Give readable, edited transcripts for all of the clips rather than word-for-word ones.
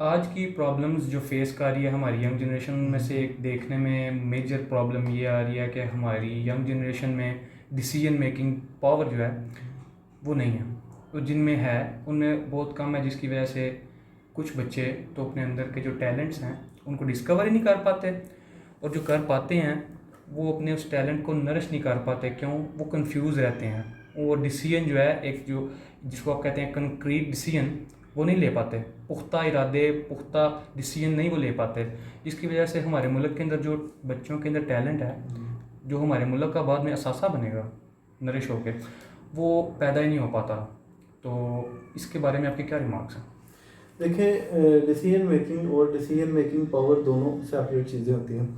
आज की प्रॉब्लम्स जो फेस कर रही है हमारी यंग जनरेशन में से एक देखने में मेजर प्रॉब्लम ये आ रही है कि हमारी यंग जनरेशन में डिसीजन मेकिंग पावर जो है वो नहीं है। तो जिनमें है उनमें बहुत कम है, जिसकी वजह से कुछ बच्चे तो अपने अंदर के जो टैलेंट्स हैं उनको डिस्कवर ही नहीं कर पाते, और जो कर पाते हैं वो अपने उस टैलेंट को नरिश नहीं कर पाते। क्यों? वो कंफ्यूज रहते हैं। वो डिसीजन जो है, एक जो जिसको आप कहते हैं कंक्रीट डिसीजन, वो नहीं ले पाते। पुख्ता इरादे, पुख्ता डिसीजन नहीं वो ले पाते, जिसकी वजह से हमारे मुल्क के अंदर जो बच्चों के अंदर टैलेंट है, जो हमारे मुल्क का बाद में असासा बनेगा नरिश होके, वो पैदा ही नहीं हो पाता। तो इसके बारे में आपके क्या रिमार्क्स हैं? देखें, डिसीजन मेकिंग और डिसीजन मेकिंग पावर दोनों सेपरेट चीज़ें होती हैं।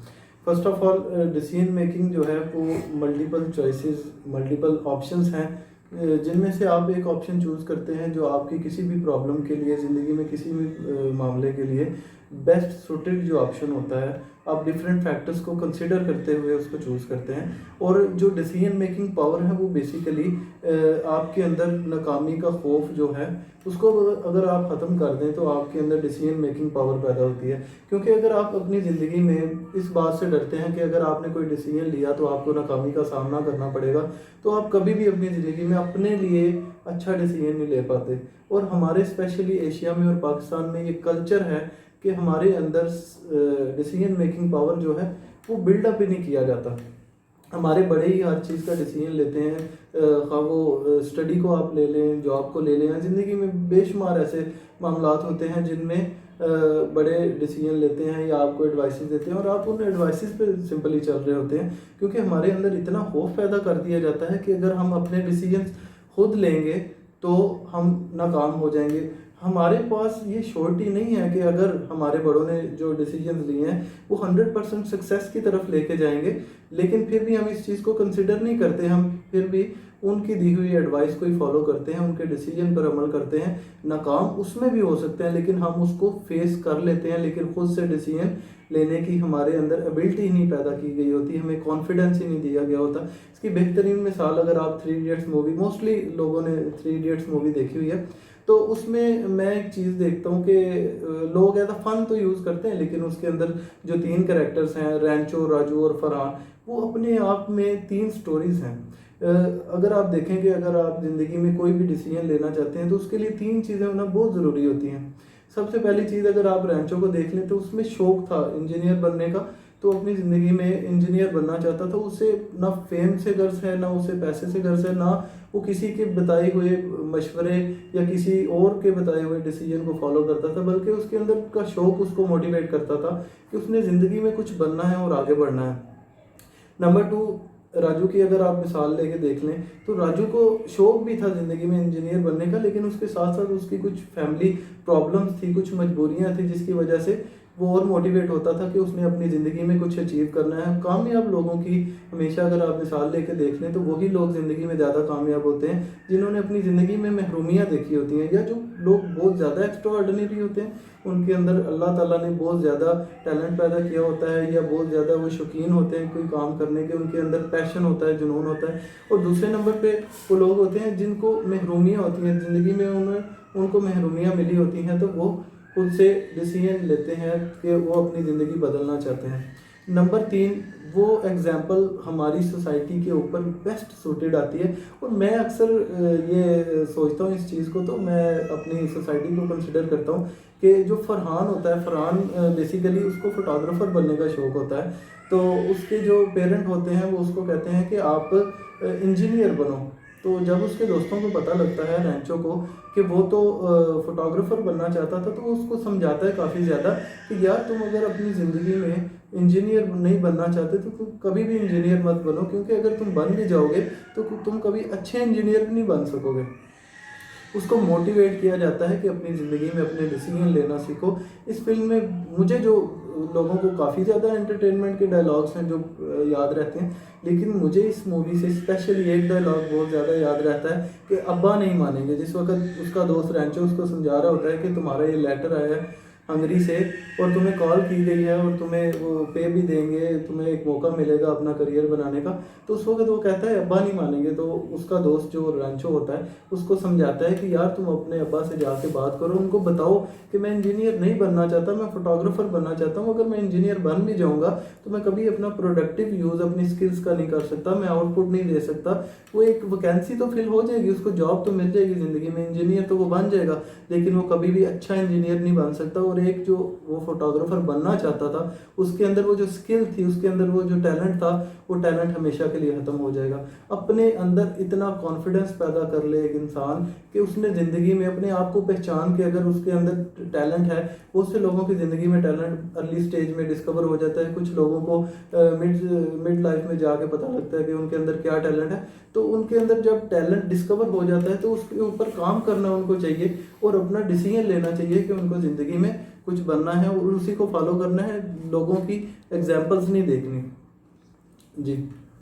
First of all, decision making जो है वो मल्टीपल चॉइसेस, मल्टीपल ऑप्शंस हैं, जिनमें से आप एक ऑप्शन चूज़ करते हैं जो आपकी किसी भी प्रॉब्लम के लिए, ज़िंदगी में किसी भी मामले के लिए बेस्ट सूटेड जो ऑप्शन होता है, आप डिफरेंट फैक्टर्स को कंसिडर करते हुए उसको चूज़ करते हैं। और जो डिसीजन मेकिंग पावर है वो बेसिकली आपके अंदर नाकामी का खौफ जो है उसको अगर आप ख़त्म कर दें तो आपके अंदर डिसीजन मेकिंग पावर पैदा होती है। क्योंकि अगर आप अपनी ज़िंदगी में इस बात से डरते हैं कि अगर आपने कोई डिसीजन लिया तो आपको नाकामी का सामना करना पड़ेगा, तो आप कभी भी अपनी ज़िंदगी में अपने लिए अच्छा डिसीजन नहीं ले पाते। और हमारे स्पेशली एशिया में और पाकिस्तान में ये कल्चर है कि हमारे अंदर डिसीजन मेकिंग पावर जो है वो बिल्डअप ही नहीं किया जाता। हमारे बड़े ही हर चीज़ का डिसीजन लेते हैं, हाँ वो स्टडी को आप ले लें, जॉब को ले लें, ज़िंदगी में बेशुमार ऐसे मामलात होते हैं जिनमें बड़े डिसीजन लेते हैं या आपको एडवाइसेस देते हैं और आप उन एडवाइसेस पे सिंपली चल रहे होते हैं। क्योंकि हमारे अंदर इतना खौफ पैदा कर दिया जाता है कि अगर हम अपने डिसीजन खुद लेंगे तो हम नाकाम हो जाएंगे। हमारे पास ये श्योरिटी नहीं है कि अगर हमारे बड़ों ने जो डिसीजंस लिए हैं वो 100% सक्सेस की तरफ लेके जाएंगे, लेकिन फिर भी हम इस चीज़ को कंसिडर नहीं करते। हम फिर भी उनकी दी हुई एडवाइस को ही फॉलो करते हैं, उनके डिसीजन पर अमल करते हैं। नाकाम उसमें भी हो सकते हैं लेकिन हम उसको फेस कर लेते हैं, लेकिन खुद से डिसीजन लेने की हमारे अंदर एबिलिटी ही नहीं पैदा की गई होती, हमें कॉन्फिडेंस ही नहीं दिया गया होता। इसकी बेहतरीन मिसाल अगर आप थ्री इडियट्स मूवी, मोस्टली लोगों ने थ्री इडियट्स मूवी देखी हुई है, तो उसमें मैं एक चीज़ देखता हूँ कि लोग एज अ फन तो यूज़ करते हैं, लेकिन उसके अंदर जो तीन कैरेक्टर्स हैं, रैंचो, राजू और फरहान, वो अपने आप में तीन स्टोरीज हैं। अगर आप देखें कि अगर आप ज़िंदगी में कोई भी डिसीजन लेना चाहते हैं तो उसके लिए तीन चीज़ें होना बहुत ज़रूरी होती हैं। सबसे पहली चीज़, अगर आप रैंचो को देख लें तो उसमें शौक था इंजीनियर बनने का, तो अपनी ज़िंदगी में इंजीनियर बनना चाहता था। उसे ना फेम से गर्ज है, ना उसे पैसे से गर्ज है, ना वो किसी के बताए हुए मशवरे या किसी और के बताए हुए डिसीजन को फॉलो करता था, बल्कि उसके अंदर का शौक उसको मोटिवेट करता था कि उसने ज़िंदगी में कुछ बनना है और आगे बढ़ना है। नंबर टू, राजू की अगर आप मिसाल लेके देख लें तो राजू को शौक भी था ज़िंदगी में इंजीनियर बनने का, लेकिन उसके साथ साथ उसकी कुछ फैमिली प्रॉब्लम्स थी, कुछ मजबूरियां थी, जिसकी वजह से वो और मोटिवेट होता था कि उसने अपनी ज़िंदगी में कुछ अचीव करना है। कामयाब लोगों की हमेशा अगर आप मिसाल लेके देख लें तो वही लोग ज़िंदगी में ज़्यादा कामयाब होते हैं जिन्होंने अपनी ज़िंदगी में महरूमियाँ देखी होती हैं, या जो लोग बहुत ज़्यादा एक्स्ट्रा ऑर्डिनरी होते हैं, उनके अंदर अल्लाह ताला ने बहुत ज़्यादा टैलेंट पैदा किया होता है, या बहुत ज़्यादा वो शौकीन होते हैं कोई काम करने के, उनके अंदर पैशन होता है, जुनून होता है। और दूसरे नंबर पे वो लोग होते हैं जिनको महरूमियाँ होती हैं ज़िंदगी में, उनको महरूमियाँ मिली होती हैं, तो वो खुद से डिसीजन लेते हैं कि वो अपनी ज़िंदगी बदलना चाहते हैं। नंबर तीन, वो एग्ज़ाम्पल हमारी सोसाइटी के ऊपर बेस्ट सूटेड आती है। और मैं अक्सर ये सोचता हूँ इस चीज़ को, तो मैं अपनी सोसाइटी को कंसिडर करता हूँ कि जो फरहान होता है, फरहान बेसिकली उसको फोटोग्राफ़र बनने का शौक़ होता है। तो उसके जो पेरेंट होते हैं वो उसको कहते हैं कि आप इंजीनियर बनो। तो जब उसके दोस्तों को पता लगता है, रैंचो को, कि वो तो फोटोग्राफ़र बनना चाहता था, तो वो उसको समझाता है काफ़ी ज़्यादा कि यार तुम अगर अपनी ज़िंदगी में इंजीनियर नहीं बनना चाहते तो तुम कभी भी इंजीनियर मत बनो, क्योंकि अगर तुम बन भी जाओगे तो तुम कभी अच्छे इंजीनियर भी नहीं बन सकोगे। उसको मोटिवेट किया जाता है कि अपनी ज़िंदगी में अपने डिसीजन लेना सीखो। इस फिल्म में मुझे जो लोगों को काफ़ी ज़्यादा एंटरटेनमेंट के डायलॉग्स हैं जो याद रहते हैं, लेकिन मुझे इस मूवी से स्पेशली एक डायलॉग बहुत ज़्यादा याद रहता है कि अब्बा नहीं मानेंगे। जिस वक्त उसका दोस्त रैंचो उसको समझा रहा होता है कि तुम्हारा ये लेटर आया है हंगरी से, और तुम्हें कॉल की गई है और तुम्हें वो पे भी देंगे, तुम्हें एक मौका मिलेगा अपना करियर बनाने का, तो उस वक्त वो कहता है अब्बा नहीं मानेंगे। तो उसका दोस्त जो रैंचो होता है उसको समझाता है कि यार तुम अपने अब्बा से जाके बात करो, उनको बताओ कि मैं इंजीनियर नहीं बनना चाहता, मैं फोटोग्राफर बनना चाहता हूँ। अगर मैं इंजीनियर बन भी जाऊँगा तो मैं कभी अपना प्रोडक्टिव यूज़ अपनी स्किल्स का नहीं कर सकता, मैं आउटपुट नहीं दे सकता। वो एक वैकेंसी तो फिल हो जाएगी, उसको जॉब तो मिल जाएगी ज़िंदगी में, इंजीनियर तो वो बन जाएगा, लेकिन वो कभी भी अच्छा इंजीनियर नहीं बन सकता। और एक जो वो फोटोग्राफर बनना चाहता था उसके अंदर वो जो स्किल थी, उसके अंदर वो जो टैलेंट था, वो टैलेंट हमेशा के लिए ख़त्म हो जाएगा। अपने अंदर इतना कॉन्फिडेंस पैदा कर ले एक इंसान कि उसने ज़िंदगी में अपने आप को पहचान के, अगर उसके अंदर टैलेंट है, बहुत से लोगों की ज़िंदगी में टैलेंट अर्ली स्टेज में डिस्कवर हो जाता है। कुछ लोगों को मिड लाइफ में जाके पता लगता है कि उनके अंदर क्या टैलेंट है। तो उनके अंदर जब टैलेंट डिस्कवर हो जाता है तो उसके ऊपर काम करना उनको चाहिए और अपना डिसीजन लेना चाहिए कि उनको ज़िंदगी में कुछ बनना है और उसी को फॉलो करना है, लोगों की एग्जाम्पल्स नहीं देखनी। जी।